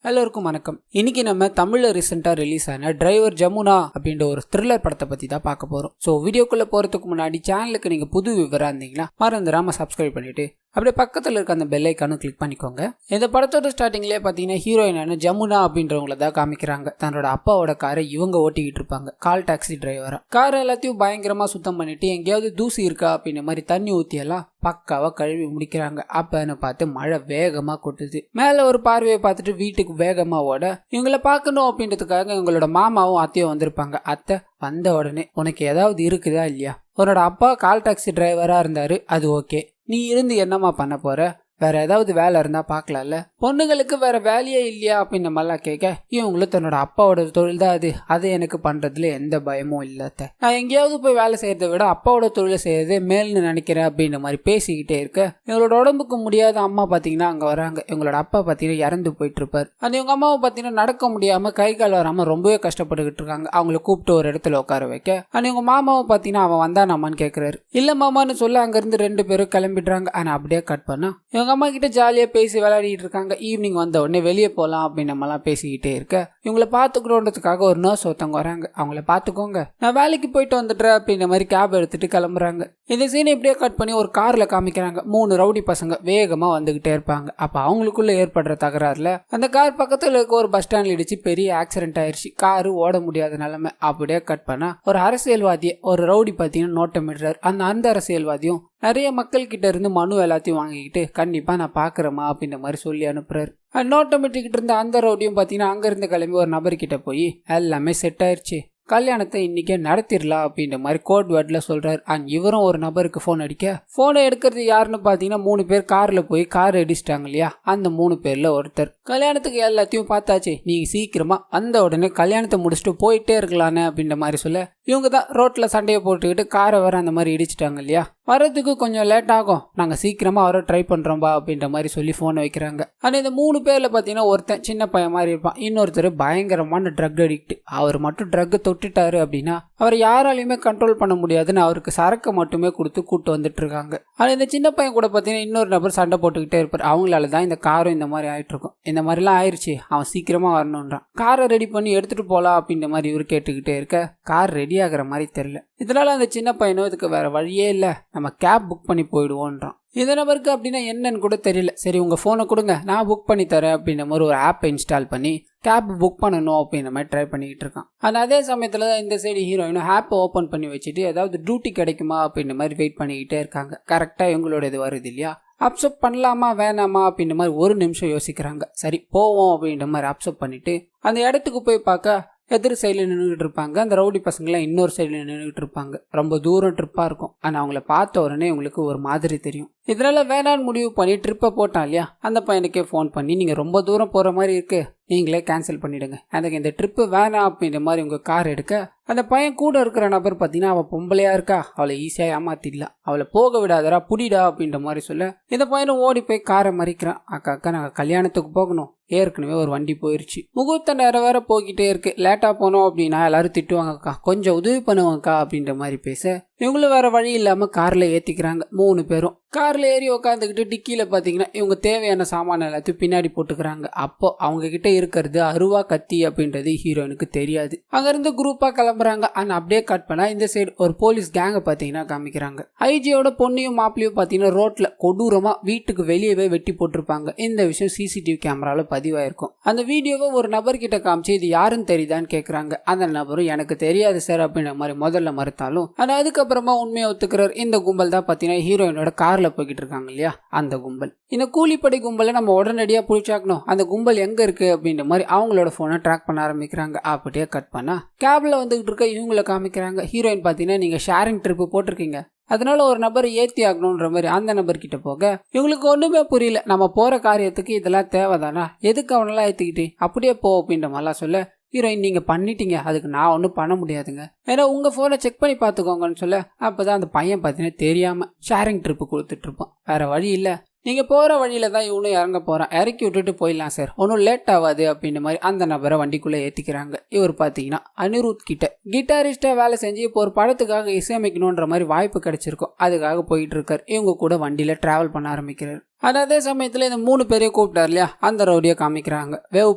எல்லோருக்கும் வணக்கம். இன்னைக்கு நம்ம தமிழ்ல ரீசெண்டா ரிலீஸ் ஆன டிரைவர் ஜமுனா அப்படின்ற ஒரு த்ரில்லர் படத்தை பத்தி தான் பார்க்க போறோம். ஸோ வீடியோக்குள்ள போறதுக்கு முன்னாடி சேனலுக்கு நீங்க புது விவரா இருந்தீங்கன்னா மறந்துடாம சப்ஸ்கிரைப் பண்ணிட்டு அப்படியே பக்கத்தில் இருக்க அந்த பெல் ஐக்கானும் கிளிக் பண்ணிக்கோங்க. இந்த படத்தோட ஸ்டார்டிங்லேயே பார்த்தீங்கன்னா ஹீரோயினான ஜமுனா அப்படின்றவங்கள தான் காமிக்கிறாங்க. தன்னோட அப்பாவோட காரை இவங்க ஓட்டிக்கிட்டு இருப்பாங்க, கால் டாக்ஸி டிரைவரா. கார் எல்லாத்தையும் பயங்கரமா சுத்தம் பண்ணிட்டு எங்கேயாவது தூசி இருக்கா அப்படின்ற மாதிரி தண்ணி ஊற்றியெல்லாம் பக்காவா கழுவி முடிக்கிறாங்க. அப்பன்னு பார்த்து மழை வேகமா கொட்டுது. மேல ஒரு பார்வையை பார்த்துட்டு வீட்டுக்கு வேகமா ஓட இவங்களை பார்க்கணும் அப்படின்றதுக்காக இவங்களோட மாமாவும் அத்தையும் வந்திருப்பாங்க. அத்தை வந்த உடனே உனக்கு ஏதாவது இருக்குதா இல்லையா, உன்னோட அப்பா கால் டாக்ஸி டிரைவரா இருந்தாரு, அது ஓகே, நீ இருந்து என்னம்மா பண்ண போற, வேற ஏதாவது வேலை இருந்தா பாக்கலாம்ல, பொண்ணுங்களுக்கு வேற வேலையே இல்லையா அப்படின்னு நம்மளாம் கேட்க இவங்களும் தன்னோட அப்பாவோட தொழில் தான் அது எனக்கு பண்றதுல எந்த பயமும் இல்லாத, நான் எங்கேயாவது போய் வேலை செய்யறதை விட அப்பாவோட தொழிலை செய்யறதே மேல்னு நினைக்கிறேன் அப்படின்ற மாதிரி பேசிக்கிட்டே இருக்க இவங்களோட உடம்புக்கு முடியாத அம்மா பாத்தீங்கன்னா அங்க வராங்க. இவங்களோட அப்பா பாத்தீங்கன்னா இறந்து போயிட்டு இருப்பாரு. அந்த இவங்க அம்மாவை பாத்தீங்கன்னா நடக்க முடியாம கை கால் வராம ரொம்பவே கஷ்டப்பட்டுக்கிட்டு இருக்காங்க. அவங்களை கூப்பிட்டு ஒரு இடத்துல உட்கார வைக்க அந்த இவங்க மாமாவை பாத்தீங்கன்னா அவன் வந்தானாமான்னு கேட்கிறாரு. இல்ல மாமான்னு சொல்ல அங்க இருந்து 2 பேரும் கிளம்பிடுறாங்க. ஆனா அப்படியே கட் பண்ணா இவங்க அம்மா கிட்ட ஜாலியா பேசி விளையாடிட்டு இருக்காங்க. ஈவினிங் வந்த உடனே வெளியே போகலாம் அப்படின்னு நம்மலாம் பேசிக்கிட்டே இருக்க இவங்களை பாத்துக்கிறோன்றதுக்காக ஒரு நர்ஸ் ஒருத்தவங்க வராங்க. அவங்கள பாத்துக்கோங்க, நான் வேலைக்கு போயிட்டு வந்துடுறேன் அப்படின்ற மாதிரி கேப் எடுத்துட்டு கிளம்புறாங்க. இந்த சீனை இப்படியே கட் பண்ணி ஒரு கார்ல காமிக்கிறாங்க. 3 ரவுடி பசங்க வேகமா வந்துகிட்டே இருப்பாங்க. அப்ப அவங்களுக்குள்ள ஏற்படுற தகராறுல அந்த கார் பக்கத்துல இருக்க ஒரு பஸ் ஸ்டாண்ட்ல இடிச்சு பெரிய ஆக்சிடென்ட் ஆயிடுச்சு. காரு ஓட முடியாத நிலைமை. அப்படியே கட் பண்ணா ஒரு அரசியல்வாதியை ஒரு ரவுடி பாத்தீங்கன்னா நோட்டமிடுறாரு. அந்த அரசியல்வாதியும் நிறைய மக்கள் கிட்ட இருந்து மனு எல்லாத்தையும் வாங்கிக்கிட்டு கண்டிப்பா நான் பாக்குறேமா அப்படின்ற மாதிரி சொல்லி அனுப்புறாரு. நோட்டமிட்டுக்கிட்டு இருந்த அந்த ரவுடியும் பாத்தீங்கன்னா அங்க இருந்து கிளம்பி ஒரு நபர்கிட்ட போய் எல்லாமே செட் ஆயிடுச்சு, கல்யாணத்தை இன்னைக்கே நடத்திடலாம் அப்படின்ற மாதிரி கோட் வேர்ட்ல சொல்றாரு. அண்ட் இவரும் ஒரு நபருக்கு போன் அடிக்க போனை எடுக்கிறது யாருன்னு பாத்தீங்கன்னா 3 பேர் கார்ல போய் கார் அடிச்சிட்டாங்க இல்லையா, அந்த 3 பேர்ல ஒருத்தர். கல்யாணத்துக்கு எல்லாத்தையும் பார்த்தாச்சு, நீங்க சீக்கிரமா வந்த உடனே கல்யாணத்தை முடிச்சுட்டு போயிட்டே இருக்கலான்னு அப்படின்ற மாதிரி சொல்ல இவங்க தான் ரோட்ல சண்டையை போட்டுக்கிட்டு காரை வர அந்த மாதிரி இடிச்சிட்டாங்க இல்லையா, வரதுக்கு கொஞ்சம் லேட் ஆகும், நாங்க சீக்கிரமா வர ட்ரை பண்றோம்பா அப்படின்ற மாதிரி சொல்லி போனை வைக்கிறாங்க. ஆனா இந்த 3 பேர்ல பாத்தீங்கன்னா ஒருத்தன் சின்ன பையன் மாதிரி இருப்பான், இன்னொருத்தர் பயங்கரமான ட்ரக் அடிக்ட். அவர் மட்டும் ட்ரக் தொட்டுட்டாரு அப்படின்னா அவர் யாராலையுமே கண்ட்ரோல் பண்ண முடியாதுன்னு அவருக்கு சரக்கு மட்டுமே கொடுத்து கூட்டு வந்துட்டு இருக்காங்க. ஆனா இந்த சின்ன பையன் கூட பாத்தீங்கன்னா இன்னொரு நபர் சண்டை போட்டுக்கிட்டே இருப்பார். அவங்களாலதான் இந்த காரும் இந்த மாதிரி ஆயிட்டு இருக்கும். இந்த மாதிரிலாம் ஆயிடுச்சு, அவன் சீக்கிரமா வரணும்ன்றான். காரை ரெடி பண்ணி எடுத்துட்டு போலாம் அப்படின்ற மாதிரி இவர் கேட்டுக்கிட்டே இருக்க கார் ரெடி ஆகிற மாதிரி தெரியல. இதனால அந்த சின்ன பையனும் இதுக்கு வேற வழியே இல்ல, நம்ம கேப் புக் பண்ணி போயிடுவோன்றான். இந்த நபருக்கு அப்படின்னா என்னன்னு கூட தெரியல. சரி உங்க போனை கொடுங்க, நான் புக் பண்ணி தரேன் அப்படின்ற மாதிரி ஒரு ஆப்பை இன்ஸ்டால் பண்ணி கேப் புக் பண்ணணும் அப்படின்ற மாதிரி ட்ரை பண்ணிக்கிட்டு இருக்கான். ஆனால் அதே சமயத்துல இந்த சைடு ஹீரோயினும் ஆப்பை ஓப்பன் பண்ணி வச்சுட்டு ஏதாவது டியூட்டி கிடைக்குமா அப்படின்ற மாதிரி வெயிட் பண்ணிக்கிட்டே இருக்காங்க. கரெக்டா இவங்களோட இது வருது இல்லையா, அப்செப்ட் பண்ணலாமா வேணாமா அப்படின்ற மாதிரி ஒரு நிமிஷம் யோசிக்கிறாங்க. சரி போவோம் அப்படின்ற மாதிரி அப்செப்ட் பண்ணிட்டு அந்த இடத்துக்கு போய் பார்க்க எதிர் சைடில் நின்றுகிட்டு இருப்பாங்க. அந்த ரவுடி பசங்களாம் இன்னொரு சைடில் நின்றுகிட்டு இருப்பாங்க. ரொம்ப தூரம் ட்ரிப்பா இருக்கும். ஆனால் அவங்கள பார்த்த உடனே உங்களுக்கு ஒரு மாதிரி தெரியும். இதனால வேணான்னு முடிவு பண்ணி ட்ரிப்பை போட்டான் இல்லையா, அந்த பையனுக்கே ஃபோன் பண்ணி நீங்க ரொம்ப தூரம் போற மாதிரி இருக்கு, நீங்களே கேன்சல் பண்ணிடுங்க, எனக்கு இந்த ட்ரிப்பு வேணாம் அப்படின்ற மாதிரி உங்க கார் எடுக்க அந்த பையன் கூட இருக்கிற நபர் பார்த்தீங்கன்னா அவள் பொம்பளையா இருக்கா, அவளை ஈஸியா ஏமாத்திடலாம், அவளை போக விடாதரா புடிடா அப்படின்ற மாதிரி சொல்ல இந்த பையனும் ஓடி போய் காரை மறிக்கிறான். அக்கா நாங்கள் கல்யாணத்துக்கு போகணும், ஏற்கனவே ஒரு வண்டி போயிருச்சு, முகூர்த்த நேரம் வேற போய்கிட்டே இருக்கு, லேட்டா போனோம் அப்படின்னா எல்லாரும் திட்டுவாங்கக்கா, கொஞ்சம் உதவி பண்ணுவாங்கக்கா அப்படின்ற மாதிரி பேச இவங்களும் வேற வழி இல்லாம கார்ல ஏத்திக்கிறாங்க. 3 பேரும் கார்ல ஏறி உட்காந்துக்கிட்டு டிக்கியில பாத்தீங்கன்னா இவங்க தேவையான சாமான எல்லாத்தையும் பின்னாடி போட்டுக்கிறாங்க. அப்போ அவங்க கிட்ட இருக்கிறது அருவா கத்தி அப்படின்றது ஹீரோயினுக்கு தெரியாது. அங்க இருந்து குரூப்பா கிளம்புறாங்க. ஆனா அப்படியே கட் பண்ணா இந்த சைடு ஒரு போலீஸ் கேங்க பாத்தீங்கன்னா காமிக்கிறாங்க. ஐஜியோட பொண்ணையும் மாப்பிளையும் பாத்தீங்கன்னா ரோட்ல கொடூரமா வீட்டுக்கு வெளியவே வெட்டி போட்டிருப்பாங்க. இந்த விஷயம் சிசிடிவி கேமரால பதிவாயிருக்கும். அந்த வீடியோவை ஒரு நபர்கிட்ட காமிச்சு இது யாருன்னு தெரியுதான்னு கேக்குறாங்க. அந்த நபரும் எனக்கு தெரியாது சார் அப்படின்ற மாதிரி முதல்ல மறுத்தாலும் ஆனா அதுக்கப்புறமா உண்மையை ஒத்துக்கிறார். இந்த கும்பல் தான் பாத்தீங்கன்னா ஹீரோயினோட கார்ல போய்கிட்டு இருக்காங்க இல்லையா, அந்த கும்பல். இந்த கூலிப்படை கும்பலை நம்ம உடனடியா புடிச்சாக்கணும், அந்த கும்பல் எங்க இருக்கு அப்படின்ற மாதிரி அவங்களோட போனை ட்ராக் பண்ண ஆரம்பிக்கிறாங்க. அப்படியே கட் பண்ணா கேப்ல வந்துகிட்டு இருக்க இவங்களை காமிக்கிறாங்க. ஹீரோயின் பாத்தீங்கன்னா நீங்க ஷேரிங் ட்ரிப் போட்டிருக்கீங்க, அதனால ஒரு நபர் ஏத்தி ஆகணும்ன்ற மாதிரி அந்த நபர் கிட்ட போக இவங்களுக்கு ஒண்ணுமே புரியல, நம்ம போற காரியத்துக்கு இதெல்லாம் தேவைதானா, எதுக்கு அவனெல்லாம் ஏத்திக்கிட்டு அப்படியே போ அப்படின்ற மாதிரிலாம் சொல்ல ஹீரோயின் நீங்க பண்ணிட்டீங்க, அதுக்கு நான் ஒன்றும் பண்ண முடியாதுங்க, ஏன்னா உங்க போனை செக் பண்ணி பாத்துக்கோங்கன்னு சொல்ல அப்பதான் அந்த பையன் பார்த்தீங்கன்னா தெரியாம ஷேரிங் ட்ரிப்பு கொடுத்துட்டு இருப்பான். வேற வழி இல்ல, நீங்க போற வழியில தான் இவனும் இறங்க போறான், இறக்கி விட்டுட்டு போயிடலாம் சார், ஒன்றும் லேட் ஆகாது அப்படின்ற மாதிரி அந்த நபரை வண்டிக்குள்ள ஏத்திக்கிறாங்க. இவர் பாத்தீங்கன்னா அனிருத் கிட்ட கிட்டாரிஸ்டா வேலை செஞ்சு இப்போ ஒரு படத்துக்காக இசையமைக்கணுன்ற மாதிரி வாய்ப்பு கிடைச்சிருக்கும். அதுக்காக போயிட்டு இருக்காரு. இவங்க கூட வண்டியில டிராவல் பண்ண ஆரம்பிக்கிறாரு. ஆனால் அதே சமயத்தில் இந்த 3 பேரையும் கூப்பிட்டார் இல்லையா, அந்த ரவுடியை காமிக்கிறாங்க. வேவ்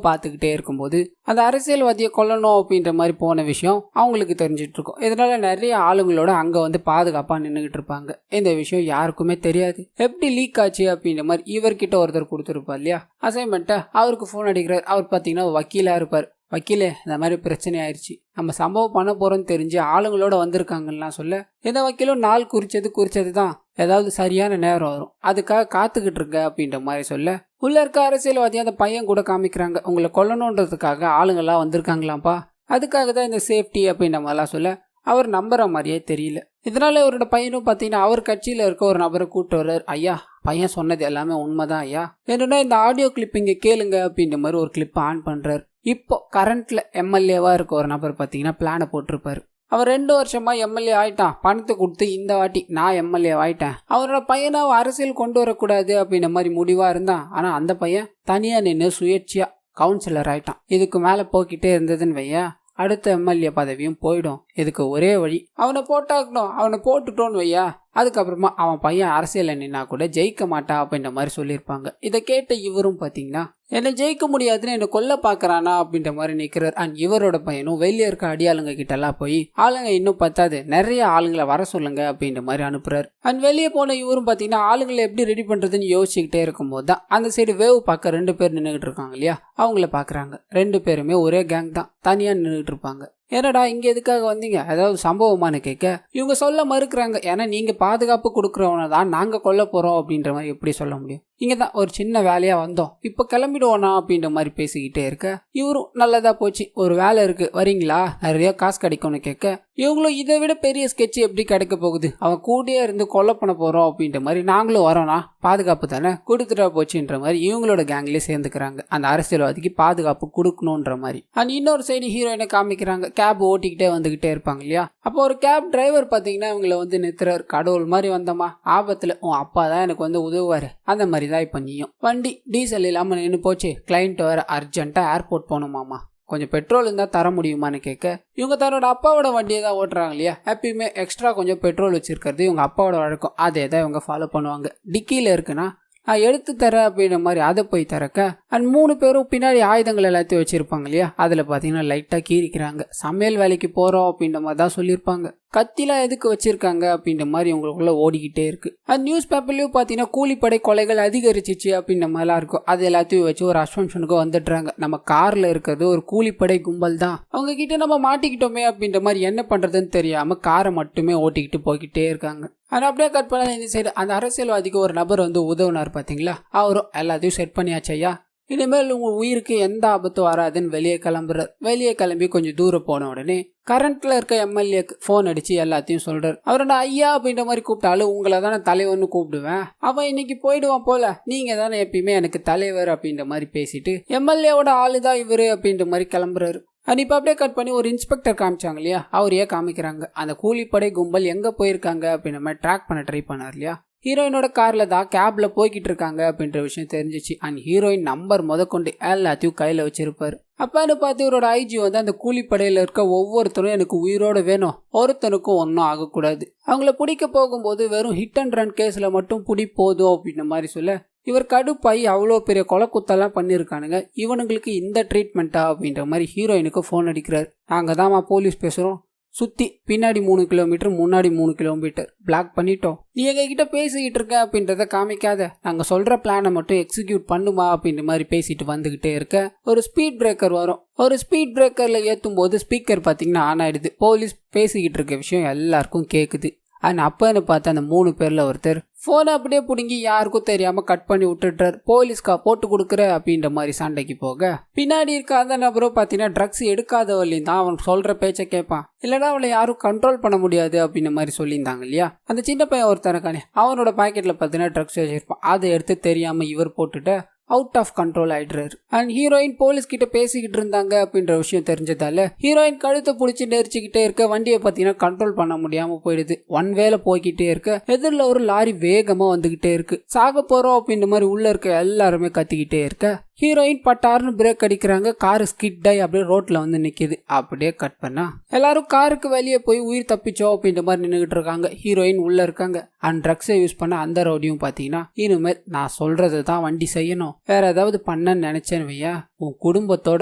பார்த்துக்கிட்டே இருக்கும்போது அந்த அரசியல்வாதியை கொல்லணும் அப்படின்ற மாதிரி போன விஷயம் அவங்களுக்கு தெரிஞ்சிட்டு இருக்கும். இதனால நிறைய ஆளுங்களோட அங்கே வந்து பாதுகாப்பாக நின்றுகிட்டு இருப்பாங்க. இந்த விஷயம் யாருக்குமே தெரியாது. எப்படி லீக் ஆச்சு அப்படின்ற மாதிரி இவர்கிட்ட ஒருத்தர் கொடுத்துருப்பார் இல்லையா அசைன்மெண்ட்டை. அவருக்கு ஃபோன் அடிக்கிறார். அவர் பார்த்தீங்கன்னா வக்கீலாக இருப்பார். வக்கீலே, இந்த மாதிரி பிரச்சனை ஆயிடுச்சு, நம்ம சம்பவம் பண்ண போறோம்னு தெரிஞ்சு ஆளுங்களோட வந்திருக்காங்கலாம் சொல்ல, எந்த வக்கீலும் நாள் குறிச்சது தான், ஏதாவது சரியான நேரம் வரும், அதுக்காக காத்துக்கிட்டு இருக்க அப்படின்ற மாதிரி சொல்ல, உள்ள இருக்க அரசியல்வாதி அந்த பையன் கூட காமிக்கிறாங்க. உங்களை கொல்லணுன்றதுக்காக ஆளுங்கள்லாம் வந்திருக்காங்களாம்ப்பா, அதுக்காக தான் இந்த சேஃப்டி அப்படின்ற மாதிரிலாம் சொல்ல, அவர் நம்புற மாதிரியே தெரியல. இதனால அவரோட பையனும் பார்த்தீங்கன்னா அவர் கட்சியில் இருக்க ஒரு நபரை கூப்பிட்டு வர்றாரு. ஐயா, பையன் சொன்னது எல்லாமே உண்மைதான் ஐயா, என்னன்னா இந்த ஆடியோ கிளிப் இங்கே கேளுங்க அப்படின்ற மாதிரி ஒரு கிளிப் ஆன் பண்றாரு. இப்போ கரண்ட்ல எம்எல்ஏவா இருக்க ஒரு நபர் பார்த்தீங்கன்னா பிளானை போட்டிருப்பாரு. அவர் 2 வருஷமா எம்எல்ஏ ஆயிட்டான், பணத்தை கொடுத்து இந்த வாட்டி நான் எம்எல்ஏ ஆயிட்டேன். அவரோட பையனை அரசியல் கொண்டு வரக்கூடாது அப்படின்ற மாதிரி முடிவா இருந்தான். ஆனா அந்த பையன் தனியா நின்று சுயேட்சையா கவுன்சிலர் ஆயிட்டான். இதுக்கு மேல போக்கிட்டே இருந்ததுன்னு வையா, அடுத்த எம்எல்ஏ பதவியும் போயிடும். இதுக்கு ஒரே வழி, அவனை போட்டாக்கணும். அவனை போட்டுட்டோன்னு வையா, அதுக்கப்புறமா அவன் பையன் அரசியல் நின்னா கூட ஜெயிக்க மாட்டான் அப்படின்ற மாதிரி சொல்லியிருப்பாங்க. இதை கேட்ட இவரும் பார்த்தீங்கன்னா என்னை ஜெயிக்க முடியாதுன்னு என்னை கொல்ல பார்க்கறானா அப்படின்ற மாதிரி நிற்கிறார். அண்ட் இவரோட பையனும் வெளியே இருக்க அடியாளுங்க கிட்டலாம் போய் ஆளுங்க இன்னும் பத்தாது, நிறைய ஆளுங்களை வர சொல்லுங்க அப்படின்ற மாதிரி அனுப்புறாரு. அண்ட் வெளியே போன இவரும் பார்த்தீங்கன்னா ஆளுங்களை எப்படி ரெடி பண்றதுன்னு யோசிச்சுக்கிட்டே இருக்கும்போது தான் அந்த சைடு வேவ் பார்க்க 2 பேர் நின்றுகிட்டு இருக்காங்க இல்லையா, அவங்கள பார்க்குறாங்க. 2 பேருமே ஒரே கேங் தான், தனியாக நின்றுகிட்டு இருப்பாங்க. என்னடா இங்கே எதுக்காக வந்தீங்க, ஏதாவது சம்பவமானு கேட்க இவங்க சொல்ல மறுக்கிறாங்க. ஏன்னா நீங்கள் பாதுகாப்பு கொடுக்குறவனை தான் நாங்கள் கொல்ல போகிறோம் அப்படின்ற மாதிரி எப்படி சொல்ல முடியும், இங்கே தான் ஒரு சின்ன வேலையாக வந்தோம், இப்போ கிளம்பிடுவோனா அப்படின்ற மாதிரி பேசிக்கிட்டே இருக்க, இவரும் நல்லதா போச்சு, ஒரு வேலை இருக்கு வரீங்களா, நிறைய காசு கிடைக்கும்னு கேட்க, இவங்களும் இதை விட பெரிய ஸ்கெட்ச் எப்படி கிடைக்க போகுது, அவன் கூடயே இருந்து கொல்ல பண்ண போகிறோம் அப்படின்ற மாதிரி, நாங்களும் வரோம்னா பாதுகாப்பு தானே கொடுத்துட்டா போச்சுன்ற மாதிரி இவங்களோட கேங்லேயே சேர்ந்துக்கிறாங்க. அந்த அரசியல்வாதிக்கு பாதுகாப்பு கொடுக்கணுன்ற மாதிரி. அண்ட் இன்னொரு சைடு ஹீரோயினை காமிக்கிறாங்க. கேப் ஓட்டிக்கிட்டே வந்துகிட்டே இருப்பாங்க இல்லையா, அப்போ ஒரு கேப் டிரைவர் பார்த்தீங்கன்னா இவங்களை வந்து நிறுத்துறாரு. கடவுள் மாதிரி வந்தோமா, ஆபத்தில் உன் அப்பா தான் எனக்கு வந்து உதவுவாரு, அந்த மாதிரி தான் இப்போ நீயும். வண்டி டீசல் இல்லாமல் நின்று போச்சு, கிளைண்ட் வேறு அர்ஜென்ட்டாக ஏர்போர்ட் போகணுமாமா, கொஞ்சம் பெட்ரோல் இருந்தால் தர முடியுமான்னு கேட்க, இவங்க தன்னோட அப்பாவோட வண்டியை தான் ஓட்டுறாங்க இல்லையா, எப்பயுமே எக்ஸ்ட்ரா கொஞ்சம் பெட்ரோல் வச்சிருக்கிறது இவங்க அப்பாவோட வழக்கம், அதே தான் இவங்க ஃபாலோ பண்ணுவாங்க. டிக்கியில் இருக்குன்னா நான் எடுத்து தரேன் அப்படின்ற மாதிரி அதை போய் திறக்க, அண்ட் 3 பேரும் பின்னாடி ஆயுதங்கள் எல்லாத்தையும் வச்சிருப்பாங்க இல்லையா, அதில் பார்த்தீங்கன்னா லைட்டாக கீறிக்கிறாங்க. சமையல் வேலைக்கு போகிறோம் அப்படின்ற மாதிரி தான் சொல்லியிருப்பாங்க. கத்திலாம் எதுக்கு வச்சிருக்காங்க அப்படின்ற மாதிரி உங்களுக்குள்ள ஓடிக்கிட்டே இருக்கு. அந்த நியூஸ் பேப்பர்லயும் பார்த்தீங்கன்னா கூலிப்படை கொலைகள் அதிகரிச்சிச்சு அப்படின்ற மாதிரிலாம் இருக்கும். அது எல்லாத்தையும் வச்சு ஒரு அசம்ஷனுக்கு வந்துடுறாங்க, நம்ம கார்ல இருக்கிறது ஒரு கூலிப்படை கும்பல் தான், அவங்க கிட்ட நம்ம மாட்டிக்கிட்டோமே அப்படின்ற மாதிரி என்ன பண்றதுன்னு தெரியாம காரை மட்டுமே ஓட்டிக்கிட்டு போய்கிட்டே இருக்காங்க. ஆனால் அப்படியே கட் பண்ண இந்த சைடு அந்த அரசியல்வாதிக்கு ஒரு நபர் வந்து உதவுனார் பார்த்தீங்களா, அவரும் எல்லாத்தையும் செட் பண்ணியாச்சு ஐயா, இனிமேல் உங்கள் உயிருக்கு எந்த ஆபத்தும் வராதுன்னு வெளியே கிளம்புறார். வெளியே கிளம்பி கொஞ்சம் தூரம் போன உடனே கரண்ட்ல இருக்க எம்எல்ஏக்கு ஃபோன் அடிச்சு எல்லாத்தையும் சொல்றாரு. அவரோட ஐயா அப்படின்ற மாதிரி கூப்பிட்டாலும் உங்களை தானே தலைவர்னு கூப்பிடுவேன், அவன் இன்னைக்கு போயிடுவான் போல, நீங்க தானே எப்பயுமே எனக்கு தலைவர் அப்படின்ற மாதிரி பேசிட்டு எம்எல்ஏவோட ஆளுதான் இவரு அப்படின்ற மாதிரி கிளம்புறாரு. இப்போ அப்படியே கட் பண்ணி ஒரு இன்ஸ்பெக்டர் காமிச்சாங்க இல்லையா, அவரையே காமிக்கிறாங்க. அந்த கூலிப்படை கும்பல் எங்க போயிருக்காங்க அப்படின்ற மாதிரி ட்ராக் பண்ண ட்ரை பண்ணார் இல்லையா, ஹீரோயினோட கார்ல தான் கேப்ல போய்கிட்டு இருக்காங்க அப்படின்ற விஷயம் தெரிஞ்சிச்சு. அண்ட் ஹீரோயின் நம்பர் முதற்கொண்டு எல்லாத்தையும் கையில வச்சிருப்பாரு. அப்பன்னு பார்த்து இவரோட ஐஜி வந்து அந்த கூலிப்படையில இருக்க ஒவ்வொருத்தரும் எனக்கு உயிரோட வேணும், ஒருத்தனுக்கும் ஒன்றும் ஆகக்கூடாது, அவங்கள பிடிக்க போகும்போது வெறும் ஹிட் அண்ட் ரன் கேஸ்ல மட்டும் பிடி போதும் அப்படின்ற மாதிரி சொல்ல, இவர் கடுப்பாய் அவ்வளோ பெரிய கொலை குத்தெல்லாம் பண்ணியிருக்கானுங்க, இவனுங்களுக்கு இந்த ட்ரீட்மெண்ட்டா அப்படின்ற மாதிரி ஹீரோயினுக்கு ஃபோன் அடிக்கிறார். நாங்கள் தான்மா போலீஸ் பேசுகிறோம், சுற்றி பின்னாடி 3 கிலோமீட்டர் முன்னாடி 3 கிலோமீட்டர் பிளாக் பண்ணிட்டோம், நீ எங்ககிட்ட பேசிக்கிட்டு இருக்க அப்படின்றத காமிக்காத, நாங்கள் சொல்கிற பிளானை மட்டும் எக்ஸிக்யூட் பண்ணுமா அப்படின்ற மாதிரி பேசிட்டு வந்துக்கிட்டே இருக்க, ஒரு ஸ்பீட் பிரேக்கர் வரும். ஒரு ஸ்பீட் பிரேக்கரில் ஏற்றும் போது ஸ்பீக்கர் பார்த்தீங்கன்னா ஆன் ஆகிடுது. போலீஸ் பேசிக்கிட்டு இருக்க விஷயம் எல்லாருக்கும் கேட்குது. அண்ட் அப்பன்னு பார்த்து அந்த 3 பேரில் ஒருத்தர் ஃபோனை அப்படியே பிடுங்கி யாருக்கும் தெரியாமல் கட் பண்ணி விட்டுட்டார். போலீஸ்க்கா போட்டு கொடுக்குற அப்படின்ற மாதிரி சண்டைக்கு போக, பின்னாடி இருக்க அந்த நபரும் பார்த்தீங்கன்னா ட்ரக்ஸ் எடுக்காதவள்லையும் தான் அவன் சொல்கிற பேச்சை கேட்பான், இல்லைனா அவளை யாரும் கண்ட்ரோல் பண்ண முடியாது அப்படின்ற மாதிரி சொல்லியிருந்தாங்க இல்லையா. அந்த சின்ன பையன் ஒருத்தனக்கானே அவனோட பாக்கெட்டில் பார்த்தீங்கன்னா ட்ரக்ஸ் வச்சிருப்பான், அதை எடுத்து தெரியாமல் இவர் போட்டுட்டு அவுட் ஆஃப் கண்ட்ரோல் ஆயிடுறாரு. அண்ட் ஹீரோயின் போலீஸ் கிட்ட பேசிக்கிட்டு இருந்தாங்க அப்படின்ற விஷயம் தெரிஞ்சதால ஹீரோயின் கழுத்தை பிடிச்சி நெரிச்சுக்கிட்டே இருக்க, வண்டியை பார்த்தீங்கன்னா கண்ட்ரோல் பண்ண முடியாம போயிடுது. ஒன் வேல போய்கிட்டே இருக்க, எதிரில் ஒரு லாரி வேகமா வந்துகிட்டே இருக்கு, சாக போறோம் அப்படின்ற மாதிரி உள்ள இருக்க எல்லாருமே கத்திக்கிட்டே இருக்க, ஹீரோயின் பட்டார்னு பிரேக் அடிக்கிறாங்க. காரு ஸ்கிட் ஆகி அப்படியே ரோட்ல வந்து நிக்குது. அப்படியே கட் பண்ணா எல்லாரும் காருக்கு வெளியே போய் உயிர் தப்பிச்சோம் அப்படின்ற மாதிரி நின்றுகிட்டு இருக்காங்க. ஹீரோயின் உள்ள இருக்காங்க. அண்ட் ட்ரக்ஸை யூஸ் பண்ண அந்த ரவுடியும் பாத்தீங்கன்னா, இனிமேல் நான் சொல்றது தான் வண்டி செய்யணும், வேற ஏதாவது பண்ணன்னு நினைச்சேன்னு வையா உன் குடும்பத்தோட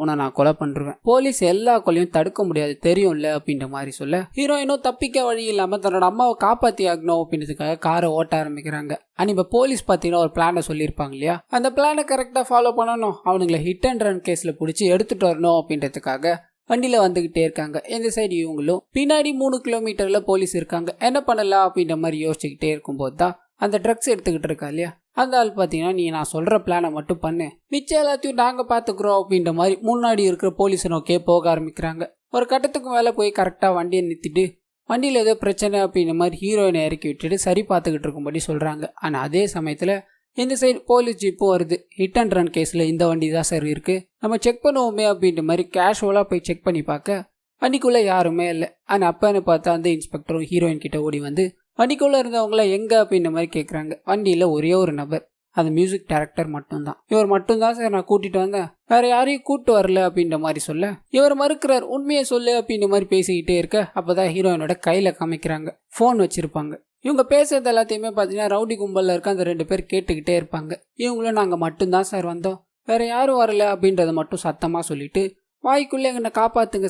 உன்னை நான் கொலை பண்றேன். போலீஸ் எல்லா கொலையும் தடுக்க முடியாது தெரியும்ல அப்படின்ற மாதிரி சொல்ல, ஹீரோயினும் தப்பிக்க வழி இல்லாம தன்னோட அம்மாவை காப்பாத்தி ஆகணும் அப்படின்றதுக்காக காரை ஓட்ட ஆரம்பிக்கிறாங்க. அண்ட் இப்ப போலீஸ் பாத்தீங்கன்னா ஒரு பிளானை சொல்லியிருப்பாங்க இல்லையா, அந்த பிளானை கரெக்டா ஃபாலோ பண்ணணும், அவனுங்களை ஹிட் அண்ட் ரன் கேஸ்ல பிடிச்சி எடுத்துட்டு வரணும் அப்படின்றதுக்காக வண்டியில வந்துகிட்டே இருக்காங்க. இந்த சைடு இவங்களும் பின்னாடி 3 கிலோமீட்டர்ல போலீஸ் இருக்காங்க. என்ன பண்ணலாம் அப்படின்ற மாதிரி யோசிச்சுக்கிட்டே இருக்கும்போது தான் அந்த ட்ரக்ஸ் எடுத்துக்கிட்டு இருக்கா இல்லையா, அந்த ஆள் பார்த்தீங்கன்னா, நீ நான் சொல்கிற பிளானை மட்டும் பண்ணு, மிச்சம் எல்லாத்தையும் நாங்கள் பார்த்துக்குறோம் அப்படின்ற மாதிரி முன்னாடி இருக்கிற போலீஸை நோக்கியே போக ஆரம்பிக்கிறாங்க. ஒரு கட்டத்துக்கு மேலே போய் கரெக்டாக வண்டியை நிறுத்திட்டு வண்டியில் ஏதோ பிரச்சனை அப்படின்ற மாதிரி ஹீரோயினை இறக்கி விட்டுட்டு சரி பார்த்துக்கிட்டு இருக்கும்படி சொல்கிறாங்க. ஆனால் அதே சமயத்தில் இந்த சைடு போலீஸ் ஜீப்பும் வருது. ஹிட் அண்ட் ரன் கேஸில் இந்த வண்டி தான் சார் இருக்குது, நம்ம செக் பண்ணுவோமே அப்படின்ற மாதிரி கேஷுவலாக போய் செக் பண்ணி பார்க்க வண்டிக்குள்ளே யாருமே இல்லை. ஆனால் அப்பன்னு பார்த்தா அந்த இன்ஸ்பெக்டரும் ஹீரோயின் கிட்ட ஓடி வந்து வண்டிக்குள்ளே இருந்தவங்கள எங்கே அப்படின்ற மாதிரி கேட்குறாங்க. வண்டியில் ஒரே ஒரு நபர், அந்த மியூசிக் டைரக்டர் மட்டும்தான். இவர் மட்டும்தான் சார் நான் கூட்டிகிட்டு வந்தேன், வேற யாரையும் கூப்பிட்டு வரல அப்படின்ற மாதிரி சொல்ல, இவர் மறுக்கிறார், உண்மையை சொல்லு அப்படின்ற மாதிரி பேசிக்கிட்டே இருக்க, அப்போதான் ஹீரோயினோட கையில் காமிக்கிறாங்க ஃபோன் வச்சுருப்பாங்க. இவங்க பேசுறது எல்லாத்தையுமே பார்த்தீங்கன்னா ரவுடி கும்பலில் இருக்க அந்த 2 பேர் கேட்டுக்கிட்டே இருப்பாங்க. இவங்களும் நாங்கள் மட்டும்தான் சார் வந்தோம், வேற யாரும் வரல அப்படின்றத மட்டும் சத்தமாக சொல்லிட்டு வாய்க்குள்ளே எங்களை காப்பாற்றுங்க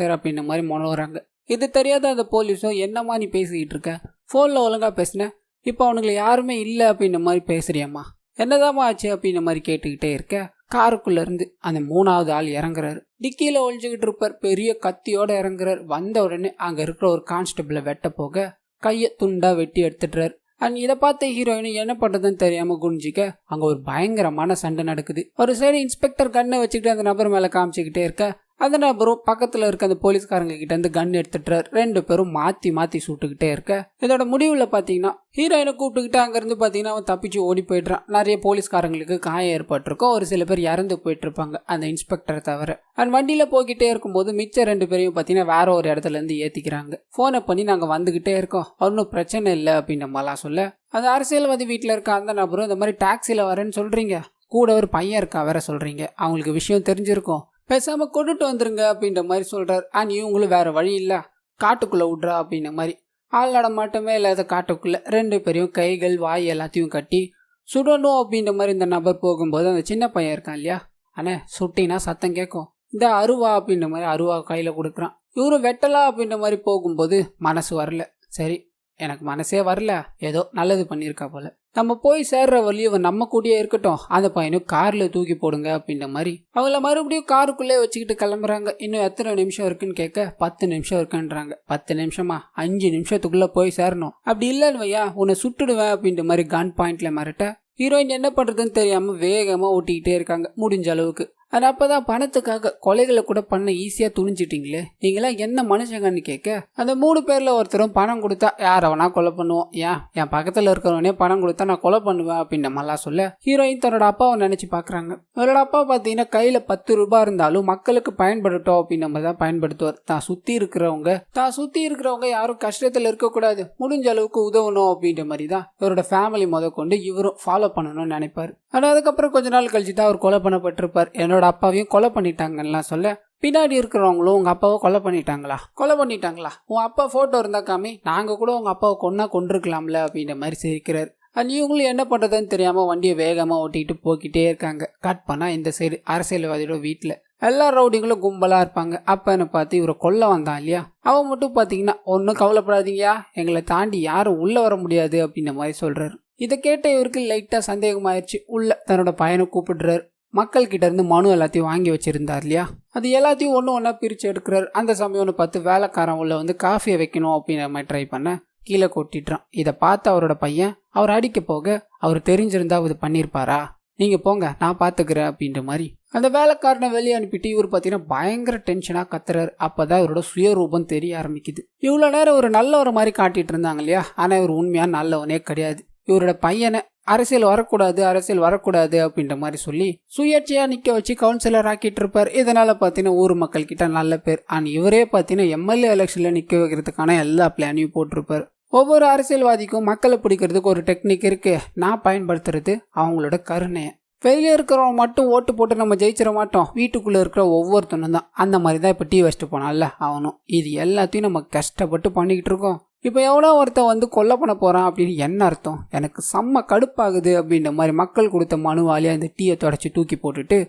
சார் அப்படின்ற மாதிரி முனவுறாங்க. இது தெரியாத அந்த போலீஸும், என்னம்மா நீ பேசிக்கிட்டு இருக்க, ஃபோனில் ஒழுங்காக பேசினேன், இப்போ அவனுங்களை யாருமே இல்லை அப்படின்ற மாதிரி பேசுறியம்மா, என்னதாம்மா ஆச்சு அப்படின்ற மாதிரி கேட்டுக்கிட்டே இருக்க, காருக்குள்ளேருந்து அந்த 3வது ஆள் இறங்குறாரு. டிக்கியில் ஒழிஞ்சுக்கிட்டு இருப்பார், பெரிய கத்தியோட இறங்குறாரு. வந்த உடனே அங்கே இருக்கிற ஒரு கான்ஸ்டபிளை வெட்ட போக கையை துண்டா வெட்டி எடுத்துட்டுறாரு. அண்ட் இதை பார்த்த ஹீரோயின் என்ன பண்ணுறதுன்னு தெரியாமல் குனிஞ்சிக்க அங்கே ஒரு பயங்கரமான சண்டை நடக்குது. ஒரு சைடு இன்ஸ்பெக்டர் கண்ணை வச்சுக்கிட்டு அந்த நபர் மேலே காமிச்சிக்கிட்டே இருக்க, அந்த நபரும் பக்கத்தில் இருக்க அந்த போலீஸ்காரங்க கிட்ட இருந்து கன் எடுத்துட்டுறாரு. 2 பேரும் மாற்றி சுட்டுக்கிட்டே இருக்க, இதோட முடிவில் பார்த்தீங்கன்னா ஹீரோயினை கூப்பிட்டுக்கிட்டு அங்கேருந்து பார்த்தீங்கன்னா அவன் தப்பிச்சு ஓடி போயிடுறான். நிறைய போலீஸ்காரங்களுக்கு காயம் ஏற்பட்டிருக்கும், ஒரு சில பேர் இறந்து போயிட்டு இருப்பாங்க அந்த இன்ஸ்பெக்டரை தவிர. அண்ட் வண்டியில் போய்கிட்டே இருக்கும்போது மிச்ச 2 பேரையும் பார்த்தீங்கன்னா வேற ஒரு இடத்துல இருந்து ஏற்றிக்கிறாங்க. ஃபோனை பண்ணி நாங்கள் வந்துக்கிட்டே இருக்கோம், ஒன்றும் பிரச்சனை இல்லை அப்படின்ற மாதிரிலாம் சொல்ல, அந்த அரசியல்வாதி வீட்டில் இருக்க அந்த நபரும் இந்த மாதிரி டாக்ஸியில் வரேன்னு சொல்கிறீங்க, கூட ஒரு பையன் இருக்கா வேற சொல்கிறீங்க, அவங்களுக்கு விஷயம் தெரிஞ்சிருக்கும், பேசாமல் கொண்டுட்டு வந்துருங்க அப்படின்ற மாதிரி சொல்கிறார். அண்ட் இவங்களும் வேறு வழி இல்லை, காட்டுக்குள்ளே விட்றா அப்படின்ற மாதிரி ஆள் நடமாட்டமே இல்லாத காட்டுக்குள்ளே 2 பேரையும் கைகள் வாய் எல்லாத்தையும் கட்டி சுடணும் அப்படின்ற மாதிரி இந்த நபர் போகும்போது அந்த சின்ன பையன் இருக்கான் இல்லையா, அண்ணே சுட்டினா சத்தம் கேட்கும், இந்த அருவா அப்படின்ற மாதிரி அருவா கையில் கொடுக்குறான். இவரும் வெட்டலாம் அப்படின்ற மாதிரி போகும்போது மனசு வரல, சரி எனக்கு மனசே வரல, ஏதோ நல்லது பண்ணியிருக்கா போல, நம்ம போய் சேர்ற வழியை நம்ம கூடயே இருக்கட்டும், அந்த பையனும் காரில் தூக்கி போடுங்க அப்படின்ற மாதிரி அவங்கள மறுபடியும் காருக்குள்ளே வச்சுக்கிட்டு கிளம்புறாங்க. இன்னும் எத்தனை நிமிஷம் இருக்குன்னு கேட்க 10 நிமிஷம் இருக்குன்றாங்க. 10 நிமிஷமா 5 நிமிஷத்துக்குள்ளே போய் சேரணும், அப்படி இல்லைன்னு வையா உன்னை சுட்டுடுவேன் அப்படின்ற மாதிரி கன் பாயிண்ட்ல மிரட்ட ஹீரோயின் என்ன பண்ணுறதுன்னு தெரியாமல் வேகமாக ஓட்டிக்கிட்டே இருக்காங்க முடிஞ்ச அளவுக்கு. அது அப்போதான் பணத்துக்காக கொலைகளை கூட பண்ண ஈஸியாக துணிஞ்சிட்டிங்களே, நீங்களாம் என்ன மனுஷங்கன்னு கேட்க, அந்த 3 பேரில் ஒருத்தரும் பணம் கொடுத்தா யாரை வேணா கொலை பண்ணுவோம், என் பக்கத்தில் இருக்கிறவனே பணம் கொடுத்தா நான் கொலை பண்ணுவேன் அப்படின்ற மாதிரிலாம் சொல்ல, ஹீரோயின் தன்னோட அப்பாவை நினச்சி பார்க்குறாங்க. அவரோட அப்பா பார்த்தீங்கன்னா கையில் 10 ரூபாய் இருந்தாலும் மக்களுக்கு பயன்படுத்தோம் அப்படின்ற மாதிரி தான் பயன்படுத்துவார். தான் சுற்றி இருக்கிறவங்க யாரும் கஷ்டத்தில் இருக்கக்கூடாது, முடிஞ்ச அளவுக்கு உதவணும் அப்படின்ற மாதிரி தான் இவரோட ஃபேமிலி கொண்டு இவரும் ஃபாலோ பண்ணணும்னு நினைப்பார். ஆனால் அதுக்கப்புறம் கொஞ்ச நாள் கழிச்சு தான் அவர் கொலை பண்ணப்பட்டிருப்பார். என்னோட அப்பாவையும் கொலை பண்ணிட்டாங்கலாம் சொல்ல, பின்னாடி இருக்கிறவங்களும் உங்க அப்பாவை கொலை பண்ணிட்டாங்களா, உன் அப்பா போட்டோ இருந்தா காமி, நாங்க கூட உங்க அப்பாவை கொண்டிருக்கலாம்ல அப்படின்ற மாதிரி சிரிக்கிறார். இவங்களும் என்ன பண்றதுன்னு தெரியாம வண்டியை வேகமா ஓட்டிட்டு போய்கிட்டே இருக்காங்க. கட் பண்ணா இந்த சைடு அரசியல்வாதியோட வீட்டுல எல்லா ரவுடிங்களும் கும்பலா இருப்பாங்க. அப்பன்னு பார்த்து இவரை கொல்ல வந்தான் இல்லையா, அவன் மட்டும் பாத்தீங்கன்னா ஒன்னும் கவலைப்படாதீங்க, எங்களை தாண்டி யாரும் உள்ள வர முடியாது அப்படின்ற மாதிரி சொல்றாரு. இதை கேட்ட இவருக்கு லைட்டா சந்தேகமாயிருச்சு. உள்ள தன்னோட பையனை கூப்பிடுறாரு. மக்கள் கிட்ட இருந்து மனு எல்லாத்தையும் வாங்கி வச்சிருந்தார் இல்லையா, அது எல்லாத்தையும் ஒன்னா பிரிச்சு எடுக்கிறார். அந்த சமயம்னு பார்த்து வேலைக்காரன் உள்ள வந்து காஃபியை வைக்கணும் அப்படின்ற மாதிரி ட்ரை பண்ண கீழே கொட்டிட்டான். இதை பார்த்து அவரோட பையன் அவர் அடிக்க போக, அவர் தெரிஞ்சிருந்தா இது பண்ணியிருப்பாரா, நீங்க போங்க நான் பாத்துக்கிறேன் அப்படின்ற மாதிரி அந்த வேலைக்காரனை வெளியே அனுப்பிட்டு இவர் பார்த்தீங்கன்னா பயங்கர டென்ஷனா கத்துறாரு. அப்பதான் இவரோட சுயரூபம் தெரிய ஆரம்பிக்குது. இவ்வளவு நேரம் ஒரு நல்லவர மாதிரி காட்டிட்டு இருந்தாங்க இல்லையா, ஆனா இவர் உண்மையா நல்லவனே கிடையாது. இவரோட பையனை அரசியல் வரக்கூடாது அப்படின்ற மாதிரி சொல்லி சுயேட்சையா நிக்க வச்சு கவுன்சிலர் ஆக்கிட்டு இருப்பார். இதனால பாத்தீங்கன்னா ஊர் மக்கள் கிட்ட நல்ல பேர். ஆனா இவரே பாத்தீங்கன்னா எம்எல்ஏ எலெக்ஷன்ல நிக்க வைக்கிறதுக்கான எல்லா பிளானையும் போட்டிருப்பார். ஒவ்வொரு அரசியல்வாதிக்கும் மக்களை பிடிக்கிறதுக்கு ஒரு டெக்னிக் இருக்கு. நான் பயன்படுத்துறது அவங்களோட கருணையை. வெளியே இருக்கிறவங்க மட்டும் ஓட்டு போட்டு நம்ம ஜெயிச்சிட மாட்டோம், வீட்டுக்குள்ளே இருக்கிற ஒவ்வொருத்தனும் தான். அந்த மாதிரி தான் இப்போ டீ வச்சுட்டு போனான்ல அவனும். இது எல்லாத்தையும் நம்ம கஷ்டப்பட்டு பண்ணிக்கிட்டு இருக்கோம். இப்போ எவ்வளோ ஒருத்தன் வந்து கொல்லை பண்ண போகிறான் அப்படின்னு என்ன அர்த்தம்? எனக்கு செம்ம கடுப்பாகுது அப்படின்ற மாதிரி மக்கள் கொடுத்த மனுவாலியாக இந்த டீயை தொடச்சி தூக்கி போட்டுட்டு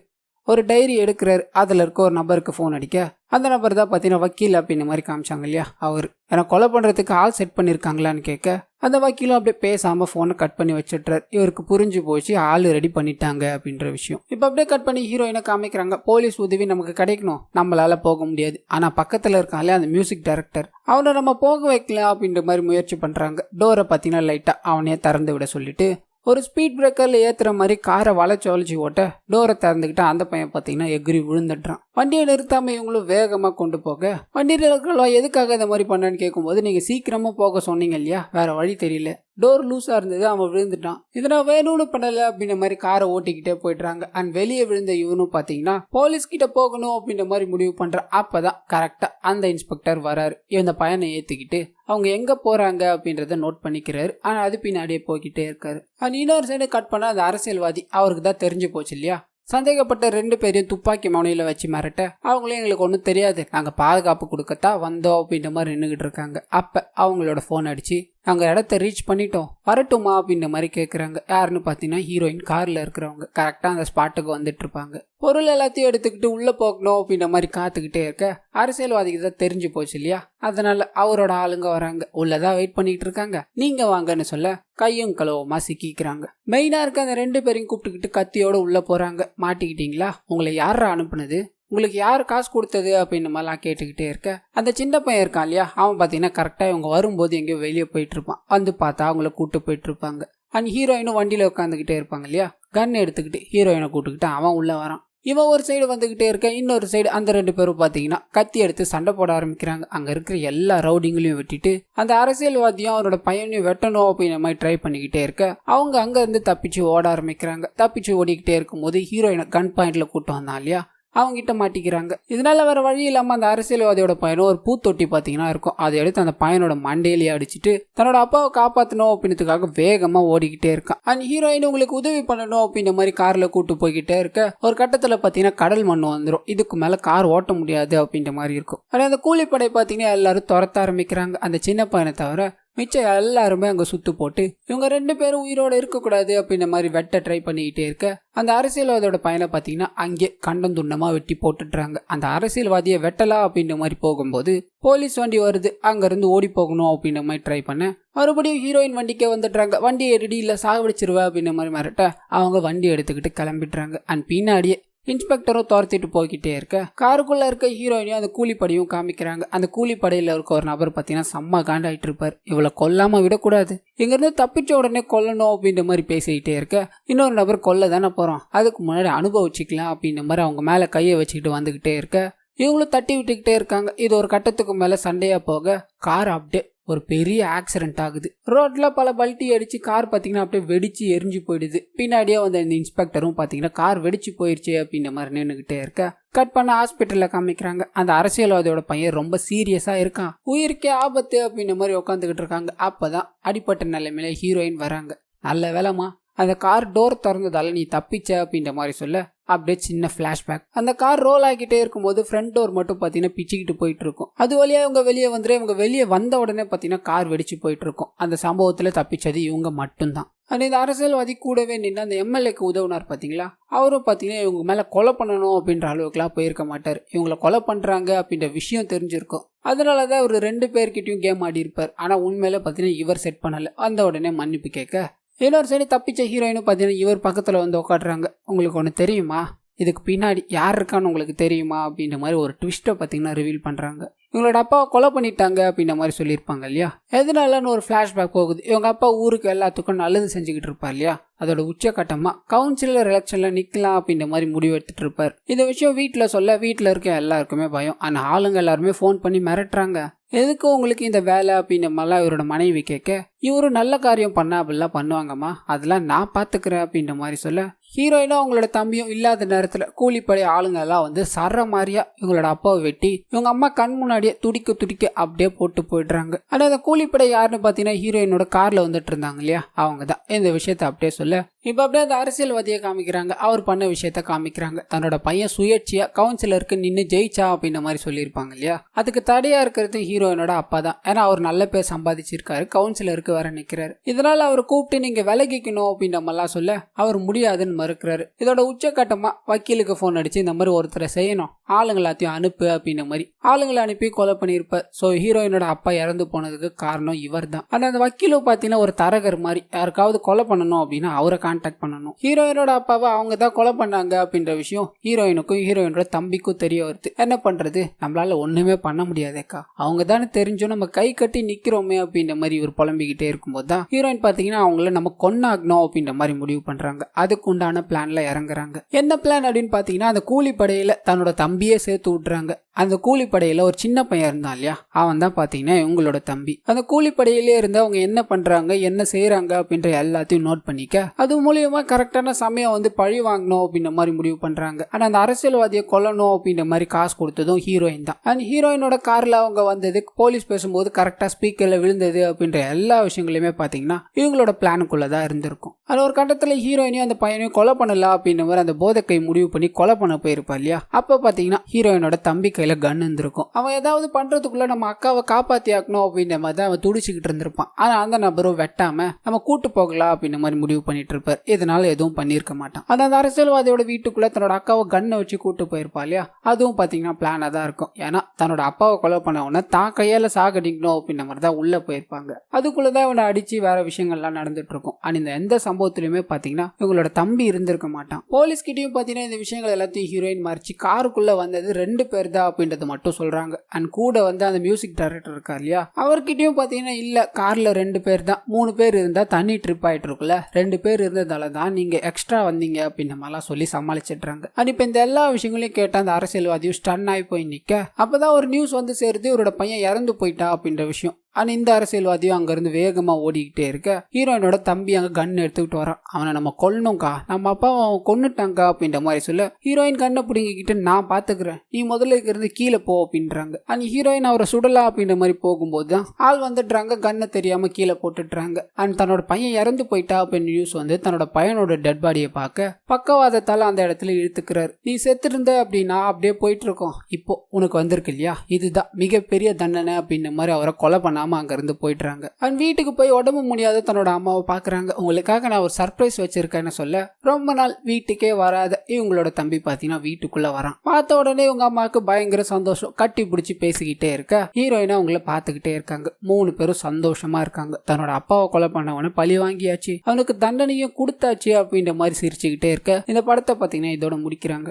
ஒரு டைரி எடுக்கிறாரு. அதில் இருக்க ஒரு நபருக்கு ஃபோன் அடிக்க, அந்த நபர் தான் பார்த்தீங்கன்னா வக்கீல் அப்படின்ற மாதிரி காமிச்சாங்க இல்லையா அவர். ஏன்னா கொலை பண்ணுறதுக்கு ஆள் செட் பண்ணியிருக்காங்களான்னு கேட்க, அந்த வக்கீலும் அப்படியே பேசாமல் ஃபோனை கட் பண்ணி வச்சுட்றாரு. இவருக்கு புரிஞ்சு போச்சு ஆள் ரெடி பண்ணிட்டாங்க அப்படின்ற விஷயம். இப்போ அப்படியே கட் பண்ணி ஹீரோயினை காமிக்கிறாங்க. போலீஸ் உதவி நமக்கு கிடைக்கணும், நம்மளால போக முடியாது. ஆனால் பக்கத்தில் இருக்காங்களே அந்த மியூசிக் டைரக்டர், அவனை நம்ம போக வைக்கலாம் அப்படின்ற மாதிரி முயற்சி பண்ணுறாங்க. டோரை பார்த்தீங்கன்னா லைட்டாக அவனையே திறந்து விட சொல்லிட்டு ஒரு ஸ்பீட் பிரேக்கரில் ஏற்றுற மாதிரி காரை வளைச்சி ஓட்ட டோரை திறந்துக்கிட்டு அந்த பையன் பார்த்தீங்கன்னா எகிரி விழுந்துடுறான். வண்டியை நிறுத்தாமல் இவங்களும் வேகமாக கொண்டு போக, வண்டியில் இருக்கிறவா எதுக்காக இந்த மாதிரி பண்ணான்னு கேட்கும்போது, நீங்கள் சீக்கிரமாக போக சொன்னீங்க இல்லையா, வேற வழி தெரியல, டோர் லூஸாக இருந்தது, அவன் விழுந்துட்டான், இதை நான் வேணும்னு பண்ணலை அப்படின்ற மாதிரி காரை ஓட்டிக்கிட்டே போயிடுறாங்க. அண்ட் வெளியே விழுந்த இவனும் பார்த்தீங்கன்னா போலீஸ் கிட்ட போகணும் அப்படின்ற மாதிரி முடிவு பண்ணுறான். அப்போதான் கரெக்டாக அந்த இன்ஸ்பெக்டர் வராரு. இந்த பையனை ஏற்றிக்கிட்டு அவங்க எங்கே போகிறாங்க அப்படின்றத நோட் பண்ணிக்கிறாரு. ஆனால் அது பின்னாடியே போய்கிட்டே இருக்காரு. அண்ட் இன்னொரு சைடு கட் பண்ண அந்த அரசியல்வாதி, அவருக்கு தான் தெரிஞ்சு போச்சு இல்லையா, சந்தேகப்பட்ட 2 பேரையும் துப்பாக்கி மௌனியில் வச்சு மிரட்ட, அவங்களே எங்களுக்கு ஒன்றும் தெரியாது, நாங்கள் பாதுகாப்பு கொடுக்கத்தான் வந்தோம் அப்படின்ற மாதிரி நின்றுக்கிட்டு இருக்காங்க. அப்போ அவங்களோட ஃபோன் அடிச்சு, நாங்கள் இடத்த ரீச் பண்ணிட்டோம், வரட்டுமா அப்படின்ற மாதிரி கேட்குறாங்க. யாருன்னு பார்த்தீங்கன்னா ஹீரோயின் காரில் இருக்கிறவங்க. கரெக்டாக அந்த ஸ்பாட்டுக்கு வந்துட்டு இருப்பாங்க. பொருள் எல்லாத்தையும் எடுத்துக்கிட்டு உள்ளே போகணும் அப்படின்ற மாதிரி காத்துக்கிட்டே இருக்க, அரசியல்வாதிக்கு தான் தெரிஞ்சு போச்சு இல்லையா, அதனால அவரோட ஆளுங்க வராங்க. உள்ளதான் வெயிட் பண்ணிட்டு இருக்காங்க. நீங்கள் வாங்கன்னு சொல்ல கையும் கலவமா சிக்கிக்கிறாங்க. மெயினாக இருக்க அந்த 2 பேரையும் கூப்பிட்டுக்கிட்டு கத்தியோடு உள்ளே போகிறாங்க. மாட்டிக்கிட்டீங்களா, உங்களை யாரா அனுப்புனது, உங்களுக்கு யார் காசு கொடுத்தது அப்படின்னு மாதிரிலாம் கேட்டுக்கிட்டே இருக்க, அந்த சின்ன பையன் இருக்கான் இல்லையா, அவன் பார்த்தீங்கன்னா கரெக்டாக இவங்க வரும்போது எங்கேயோ வெளியே போயிட்டு இருப்பான். வந்து பார்த்தா அவங்கள கூப்பிட்டு போயிட்டு இருப்பாங்க. அண்ட் ஹீரோயினும் வண்டியில் உட்காந்துக்கிட்டே இருப்பாங்க இல்லையா, கன் எடுத்துக்கிட்டு ஹீரோயினை கூப்பிட்டுக்கிட்டு அவன் உள்ளே வரான். இவன் ஒரு சைடு வந்துக்கிட்டே இருக்க, இன்னொரு சைடு அந்த 2 பேரும் பார்த்தீங்கன்னா கத்தி எடுத்து சண்டை போட ஆரம்பிக்கிறாங்க. அங்கே இருக்கிற எல்லா ரவுடிங்களையும் வெட்டிட்டு அந்த அரசியல்வாதியும் அவரோட பையனையும் வெட்டணும் அப்படின்ற மாதிரி ட்ரை பண்ணிக்கிட்டே இருக்க, அவங்க அங்கேருந்து தப்பிச்சு ஓட ஆரம்பிக்கிறாங்க. தப்பிச்சு ஓடிக்கிட்டே இருக்கும்போது ஹீரோயினை கன் பாயிண்டில் கூப்பிட்டு வந்தான் இல்லையா, அவங்ககிட்ட மாட்டிக்கிறாங்க. இதனால வேற வழி இல்லாமல் அந்த அரசியல்வாதியோட பையனும் ஒரு பூத்தொட்டி பார்த்தீங்கன்னா இருக்கும், அதை எடுத்து அந்த பையனோட மண்டையிலேயே அடிச்சுட்டு தன்னோட அப்பாவை காப்பாற்றணும் அப்படின்றதுக்காக வேகமாக ஓடிக்கிட்டே இருக்கான். அண்ட் ஹீரோயின் உங்களுக்கு உதவி பண்ணணும் அப்படின்ற மாதிரி காரில் கூட்டு போய்கிட்டே இருக்க, ஒரு கட்டத்தில் பார்த்தீங்கன்னா கடல் மண் வந்துடும், இதுக்கு மேலே கார் ஓட்ட முடியாது அப்படின்ற மாதிரி இருக்கும். ஆனால் அந்த கூலிப்படை பார்த்தீங்கன்னா எல்லாரும் துரத்த ஆரம்பிக்கிறாங்க. அந்த சின்ன பையனை தவிர மிச்சம் எல்லாருமே அங்கே சுத்து போட்டு இவங்க 2 பேரும் உயிரோட இருக்கக்கூடாது அப்படின்ற மாதிரி வெட்ட ட்ரை பண்ணிக்கிட்டே இருக்க, அந்த அரசியல்வாதியோட பையனை பார்த்தீங்கன்னா அங்கே கண்டம் துண்டமாக வெட்டி போட்டுடுறாங்க. அந்த அரசியல்வாதியை வெட்டலாம் அப்படின்ற மாதிரி போகும்போது போலீஸ் வண்டி வருது, அங்கேருந்து ஓடி போகணும் அப்படின்ற மாதிரி ட்ரை பண்ண, மறுபடியும் ஹீரோயின் வண்டிக்கே வந்துடுறாங்க. வண்டி எடுடி இல்லை சாகடிச்சிருவா அப்படின்ற மாதிரி மிரட்ட, அவங்க வண்டி எடுத்துக்கிட்டு கிளம்பிடுறாங்க. அண்ட் பின்னாடியே இன்ஸ்பெக்டரும் துரத்திட்டு போய்கிட்டே இருக்க, காருக்குள்ள இருக்க ஹீரோயினையும் அந்த கூலிப்படையும் காமிக்கிறாங்க. அந்த கூலிப்படையில் இருக்க ஒரு நபர் பார்த்தீங்கன்னா செம்ம காண்டாயிட்டு இருப்பார். இவளை கொல்லாம விடக்கூடாது, இங்கிருந்து தப்பிச்ச உடனே கொல்லணும் அப்படின்ற மாதிரி பேசிக்கிட்டே இருக்க, இன்னொரு நபர் கொல்ல தானே போறோம், அதுக்கு முன்னாடி அனுபவிச்சுக்கலாம் அப்படின்ற மாதிரி அவங்க மேலே கையை வச்சுக்கிட்டு வந்துகிட்டே இருக்க, இவங்களும் தட்டி விட்டுக்கிட்டே இருக்காங்க. இது ஒரு கட்டத்துக்கு மேலே சண்டையா போக கார் அப்படியே ஒரு பெரிய ஆக்சிடென்ட் ஆகுது. ரோட்ல பல பல்ட்டி அடிச்சு கார் பார்த்தீங்கன்னா அப்படியே வெடிச்சு எரிஞ்சு போயிடுது. பின்னாடியே வந்து இந்த இன்ஸ்பெக்டரும் பார்த்தீங்கன்னா கார் வெடிச்சு போயிடுச்சு அப்படின்ற மாதிரி நின்றுகிட்டே இருக்க, கட் பண்ண ஹாஸ்பிட்டலில் காமிக்கிறாங்க. அந்த அரசியல்வாதியோட பையன் ரொம்ப சீரியஸாக இருக்கான், உயிருக்கே ஆபத்து அப்படின்ற மாதிரி உட்காந்துக்கிட்டு இருக்காங்க. அப்போதான் அடிப்பட்ட நிலைமையில ஹீரோயின் வராங்க. நல்ல வேலைமா அந்த கார் டோர் திறந்ததால நீ தப்பிச்ச அப்படின்ற மாதிரி சொல்ல, அப்படியே சின்ன ஃப்ளாஷ்பேக். அந்த கார் ரோல் ஆகிட்டே இருக்கும்போது ஃப்ரண்ட் டோர் மட்டும் பார்த்தீங்கன்னா பிச்சுக்கிட்டு போயிட்டு இருக்கும். அது வழியாக இவங்க வெளியே வந்துடும். இவங்க வெளியே வந்த உடனே பார்த்தீங்கன்னா கார் வெடிச்சு போயிட்டு இருக்கும். அந்த சம்பவத்தில் தப்பிச்சது இவங்க மட்டும்தான். அந்த இந்த அரசியல்வாதி கூடவே நின்று அந்த எம்எல்ஏக்கு உதவுனார் பார்த்தீங்களா, அவரும் பார்த்தீங்கன்னா இவங்க மேலே கொலை பண்ணணும் அப்படின்ற அளவுக்குலாம் போயிருக்க மாட்டார். இவங்களை கொலை பண்ணுறாங்க அப்படின்ற விஷயம் தெரிஞ்சிருக்கும். அதனால தான் ஒரு 2 பேர்கிட்டையும் கேம் ஆடி இருப்பார். ஆனால் உண்மையில பார்த்தீங்கன்னா இவர் செட் பண்ணலை. அந்த உடனே மன்னிப்பு கேட்க, இன்னொரு சைடு தப்பிச்ச ஹீரோயினும் பார்த்தீங்கன்னா இவர் பக்கத்தில் வந்து உட்காடுறாங்க. உங்களுக்கு ஒன்று தெரியுமா, இதுக்கு பின்னாடி யார் இருக்கான்னு உங்களுக்கு தெரியுமா அப்படின்ற மாதிரி ஒரு ட்விஸ்ட்டை பார்த்தீங்கன்னா ரிவீல் பண்ணுறாங்க. இவங்களோட அப்பாவை கொலை பண்ணிட்டாங்க அப்படின்ற மாதிரி சொல்லியிருப்பாங்க இல்லையா, எதனாலன்னு ஒரு ஃப்ளாஷ்பேக் போகுது. இவங்க அப்பா ஊருக்கு எல்லாத்துக்கும் நல்லது செஞ்சுக்கிட்டு இருப்பார் இல்லையா, அதோட உச்சக்கட்டமாக கவுன்சிலர் எலெக்ஷனில் நிற்கலாம் அப்படின்ற மாதிரி முடிவு எடுத்துட்டு இருப்பார். இந்த விஷயம் வீட்டில் சொல்ல வீட்டில் இருக்க எல்லாருக்குமே பயம். ஆனால் ஆளுங்க எல்லாருமே ஃபோன் பண்ணி மிரட்டுறாங்க, எதுக்கு உங்களுக்கு இந்த வேலை அப்படின்ற மாதிரிலாம் இவரோட மனைவி கேட்க, இவரு நல்ல காரியம் பண்ண அப்படிலாம் பண்ணுவாங்கம்மா, அதெல்லாம் நான் பார்த்துக்கிறேன் அப்படின்ற மாதிரி சொல்ல, ஹீரோயினும் அவங்களோட தம்பியும் இல்லாத நேரத்துல கூலிப்படை ஆளுங்க எல்லாம் வந்து சர்ற மாதிரியா இவங்களோட அப்பாவை வெட்டி இவங்க அம்மா கண் முன்னாடியே துடிக்க துடிக்க அப்படியே போட்டு போயிடுறாங்க. ஆனா அந்த கூலிப்படை யாருன்னு பாத்தீங்கன்னா ஹீரோயினோட கார்ல வந்துட்டு இருந்தாங்க இல்லையா, அவங்க தான் இந்த விஷயத்த அப்படியே சொல்ல இப்ப அப்படியே அந்த அரசியல்வாதியை காமிக்கிறாங்க. அவர் பண்ண விஷயத்த காமிக்கிறாங்க. தன்னோட பையன் சுயேட்சையா கவுன்சிலருக்கு நின்று ஜெயிச்சா அப்படின்ற மாதிரி சொல்லியிருப்பாங்க இல்லையா, அதுக்கு தடையா இருக்கிறது ஹீரோயினோட அப்பா தான். ஏன்னா அவர் நல்ல பேர் சம்பாதிச்சிருக்காரு, கவுன்சிலருக்கு வர நிக்கிறாரு. இதனால அவர் கூப்பிட்டு நீங்க விலகிக்கணும் அப்படின்ற மாதிரிலாம் சொல்ல அவர் முடியாதுன்னு மறுக்கிறாரு. இதோட உச்சகட்டமா வக்கீலுக்கு போன் அடிச்சு இந்த மாதிரி ஒருத்தரை செய்யணும், ஆளுங்களாத்தையும் அனுப்பு அப்படின்ற மாதிரி ஆளுங்களை அனுப்பி கொலை பண்ணியிருப்பார். ஸோ ஹீரோயினோட அப்பா இறந்து போனதுக்கு காரணம் இவர் தான். ஆனா அந்த வக்கீலும் பாத்தீங்கன்னா ஒரு தரகர் மாதிரி, யாருக்காவது கொலை பண்ணணும் அப்படின்னா அவரை கான்டாக்ட் பண்ணணும். ஹீரோயினோட அப்பாவை அவங்க தான் கொலை பண்ணாங்க அப்படின்ற விஷயம் ஹீரோயினுக்கும் ஹீரோயினோட தம்பிக்கும் தெரிய வருது. என்ன பண்றது, நம்மளால ஒண்ணுமே பண்ண முடியாதேக்கா, அவங்க தானே தெரிஞ்சோம் நம்ம கை கட்டி நிக்கிறோமே அப்படின்ற மாதிரி இவர் புலம்பிக்கிட்டே இருக்கும்போது தான் ஹீரோயின் பாத்தீங்கன்னா அவங்கள நம்ம கொன்னாகணும் அப்படின்ற மாதிரி முடிவு பண்றாங்க. அதுக்கு உண்டான பிளான்ல இறங்குறாங்க. என்ன பிளான் அப்படின்னு பாத்தீங்கன்னா அந்த கூலிப்படையில தன்னோட தம்பியே சேர்த்து விட்டுறாங்க. அந்த கூலிப்படையில ஒரு சின்ன பையன் இருந்தான் இல்லையா, அவன் தான் பாத்தீங்கன்னா இவங்களோட தம்பி. அந்த கூலிப்படையிலே இருந்து அவங்க என்ன பண்றாங்க என்ன செய்யறாங்க அப்படின்ற எல்லாத்தையும் நோட் பண்ணிக்க அது மூலியமா கரெக்டான சமயம் வந்து பழி வாங்கணும் அப்படின்ற மாதிரி முடிவு பண்றாங்க. ஆனா அந்த அரசியல்வாதியை கொல்லணும் அப்படின்ற மாதிரி காசு கொடுத்ததும் ஹீரோயின் தான். அண்ட் ஹீரோயினோட கார்ல அவங்க வந்தது, போலீஸ் பேசும்போது கரெக்டா ஸ்பீக்கர்ல விழுந்தது அப்படின்ற எல்லா விஷயங்களுமே பாத்தீங்கன்னா இவங்களோட பிளானுக்குள்ளதான் இருந்திருக்கும். அது ஒரு கட்டத்துல ஹீரோயினையும் அந்த பையனையும் கொலை பண்ணலாம் அப்படின்ற மாதிரி அந்த போதைக்கை முடிவு பண்ணி கொலை பண்ண போயிருப்பா இல்லையா, அப்ப பாத்தீங்கன்னா ஹீரோயினோட தம்பி கையில கன் இருந்திருக்கும். அவன் ஏதாவது பண்றதுக்குள்ள நம்ம அக்காவை காப்பாத்தி ஆக்கணும் அப்படின்ற மாதிரி தான் அவன் துடிச்சுக்கிட்டு இருந்திருப்பான். ஆனா அந்த நபரும் வெட்டாம நம்ம கூட்டு போகலாம் அப்படின்ற மாதிரி முடிவு பண்ணிட்டு இருப்பார். இதனால எதுவும் பண்ணிருக்க மாட்டான். அந்த அரசியல்வாதியோட வீட்டுக்குள்ள தன்னோட அக்காவை கண்ணை வச்சு கூட்டு போயிருப்பா இல்லையா, அதுவும் பாத்தீங்கன்னா பிளானா தான் இருக்கும். ஏன்னா தன்னோட அப்பாவை கொலை பண்ண உடனே தான் கையால சாகடிக்கணும் அப்படின்ற மாதிரி தான் உள்ள போயிருப்பாங்க. அதுக்குள்ளதான் இவனை அடிச்சு வேற விஷயங்கள்லாம் நடந்துட்டு இருக்கும். ஆனா இந்த எந்த சம்பவத்திலுமே பாத்தீங்கன்னா இவங்களோட தம்பி இருந்திருக்க மாட்டான். போலீஸ் கிட்டையும் பாத்தீங்கன்னா இந்த விஷயங்கள் எல்லாத்தையும் ஹீரோயின் மறைச்சு காருக்குள்ள வந்தது 2 பேர் தான் அப்படின்றது மட்டும் சொல்றாங்க. அண்ட் கூட வந்து அந்த மியூசிக் டைரக்டர் இருக்கார் இல்லையா, அவர்கிட்டயும் பாத்தீங்கன்னா இல்ல கார்ல 2 பேர் தான், 3 பேர் இருந்தா தண்ணி ட்ரிப் ஆயிட்டு இருக்குல்ல, 2 பேர் இருந்ததால தான் நீங்க எக்ஸ்ட்ரா வந்தீங்க அப்படின்ற மாதிரிலாம் சொல்லி சமாளிச்சிடுறாங்க. அண்ட் இப்ப இந்த எல்லா விஷயங்களையும் கேட்ட அந்த அரசியல்வாதியும் ஸ்டன் ஆகி போய் நிக்க அப்பதான் ஒரு நியூஸ் வந்து சேருது, இவரோட பையன் இறந்து போயிட்டா அப்படின்ற விஷயம். ஆனா இந்த அரசியல்வாதியும் அங்க இருந்து வேகமா ஓடிக்கிட்டே இருக்க ஹீரோயினோட தம்பி அங்க கன் எடுத்துக்கிட்டு வரான். அவனை நம்ம கொல்லணும்க்கா, நம்ம அப்பா அவன் கொன்னுட்டாங்க அப்படின்ற மாதிரி சொல்ல ஹீரோயின் கண்ணை பிடிங்கிக்கிட்டு நான் பாத்துக்கிறேன், நீ முதல்ல இருந்து கீழே போ அப்படின்றாங்க. அண்ட் ஹீரோயின் அவரை சுடலாம் அப்படின்ற மாதிரி போகும்போது தான் ஆள் வந்துடுறாங்க, கண்ணை தெரியாம கீழே போட்டுடுறாங்க. அண்ட் தன்னோட பையன் இறந்து போயிட்டா அப்படின்னு நியூஸ் வந்து தன்னோட பையனோட டெட் பாடியை பார்க்க பக்கவாதத்தால அந்த இடத்துல இழுத்துக்கிறாரு. நீ செத்து இருந்த அப்படின்னா அப்படியே போயிட்டு இருக்கோம், இப்போ உனக்கு வந்திருக்கு இல்லையா, இதுதான் மிகப்பெரிய தண்டனை அப்படின்ற மாதிரி அவரை கொலை பண்ணாம அங்க இருந்து போயிடுறாங்க. அண்ட் வீட்டுக்கு போய் உடம்பு முடியாத தன்னோட அம்மாவை பாக்குறாங்க. உங்களுக்காக நான் ஒரு சர்ப்ரைஸ் வச்சிருக்கேன்னு சொல்ல ரொம்ப நாள் வீட்டுக்கே வராத இவங்களோட தம்பி பாத்தீங்கன்னா வீட்டுக்குள்ள வரான். பார்த்த உடனே இவங்க அம்மாவுக்கு பயங்கர சந்தோஷம், கட்டி பிடிச்சி பேசிக்கிட்டே இருக்க ஹீரோயினா அவங்கள பாத்துக்கிட்டே இருக்காங்க. 3 பேரும் சந்தோஷமா இருக்காங்க. தன்னோட அப்பாவை கொலை பண்ணவன பழி வாங்கியாச்சு, அவனுக்கு தண்டனையும் கொடுத்தாச்சு அப்படின்ற மாதிரி சிரிச்சுக்கிட்டே இருக்க இந்த படத்தை பாத்தீங்கன்னா இதோட முடிக்கிறாங்க.